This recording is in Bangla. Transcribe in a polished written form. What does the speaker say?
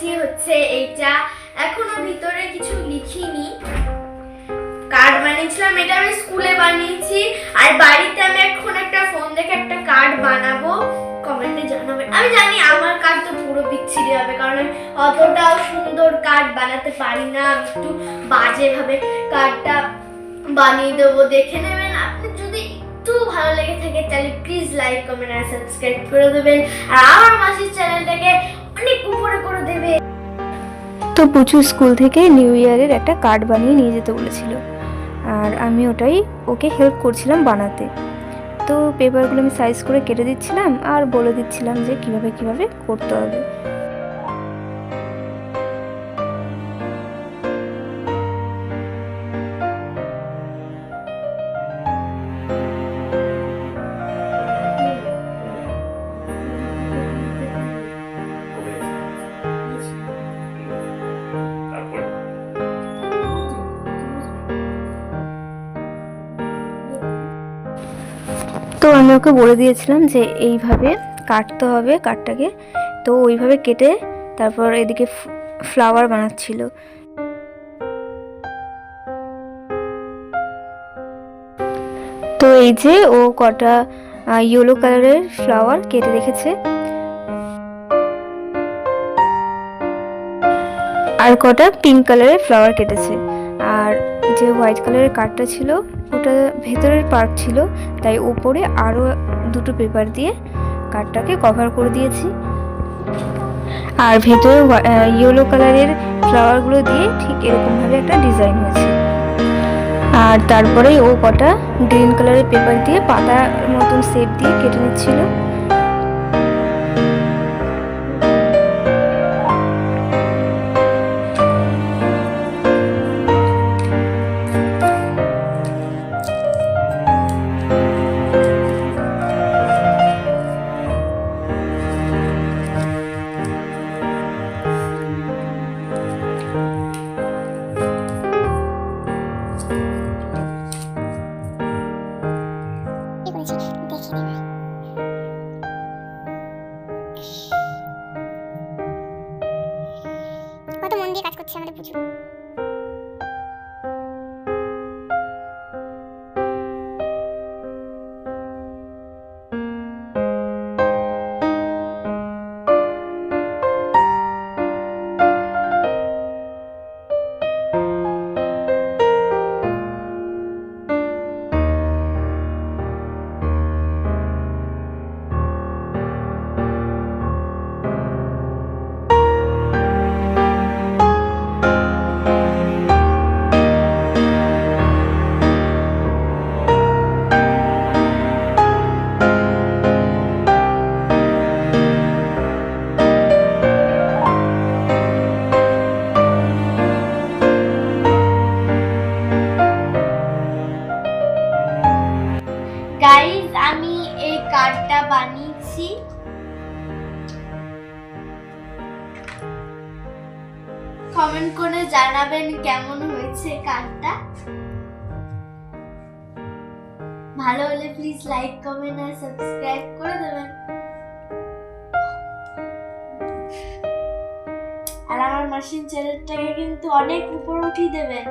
বানিয়েছি হচ্ছে এইটা, এখনো ভিতরে কিছু লিখিনি। কার্ড বানিয়েছিলাম, এটা আমি স্কুলে বানিয়েছি। আর বাড়িতে আমি এখন একটা ফোন দেখে একটা কার্ড বানাবো, কমেন্টে জানাবেন। আমি জানি আমার কার্ড তো পুরো বিচ্ছিরি হবে, কারণ আমি অতটাও সুন্দর কার্ড বানাতে পারি না। আমি একটু বাজে ভাবে কার্ডটা বানিয়ে দেবো, দেখে নেবেন। আপনি যদি একটু ভালো লেগে থাকে তাহলে প্লিজ লাইক কমেন্ট আর সাবস্ক্রাইব করে দেবেন, আর আমার মাসির চ্যানেলটাকে অনেক উপরে করে দেবে। তো পুচু স্কুল থেকে নিউ ইয়ারের একটা কার্ড বানিয়ে নিয়ে যেতে বলেছিল, আর আমি ওটাই ওকে হেল্প করছিলাম বানাতে। তো পেপারগুলো আমি সাইজ করে কেটে দিচ্ছিলাম আর বলে দিচ্ছিলাম যে কিভাবে কিভাবে করতে হবে। তো আমি ওকে বলে দিয়েছিলাম যে এইভাবে কাটতে হবে কার্ডটাকে। তো ওইভাবে কেটে তারপর এদিকে ফ্লাওয়ার বানাচ্ছিল। তো এই যে ও কটা ইয়েলো কালারের ফ্লাওয়ার কেটে রেখেছে, আর কটা পিঙ্ক কালারের ফ্লাওয়ার কেটেছে। আর যে হোয়াইট কালারের কার্ডটা ছিল ওটা ভেতরের পার্ট ছিল, তাই উপরে আরও দুটো পেপার দিয়ে কার্ডটাকে কভার করে দিয়েছি। আর ভেতরে ইয়েলো কালারের ফ্লাওয়ারগুলো দিয়ে ঠিক এরকমভাবে একটা ডিজাইন হয়েছে। আর তারপরে ও কটা গ্রিন কালারের পেপার দিয়ে পাতার মতন শেপ দিয়ে কেটে নিচ্ছিল। কত মন দিয়ে কাজ করছে আমাদের পুজো। গাইস, আমি এই কার্ডটা বানিয়েছি। কমেন্ট করে জানাবেন কেমন হয়েছে কার্ডটা। ভালো হলে প্লিজ লাইক কমেন্ট আর সাবস্ক্রাইব করে দেবেন। আর আমার মাসির চ্যানেলটাকে কিন্তু অনেক উপরে উঠিয়ে দেবেন।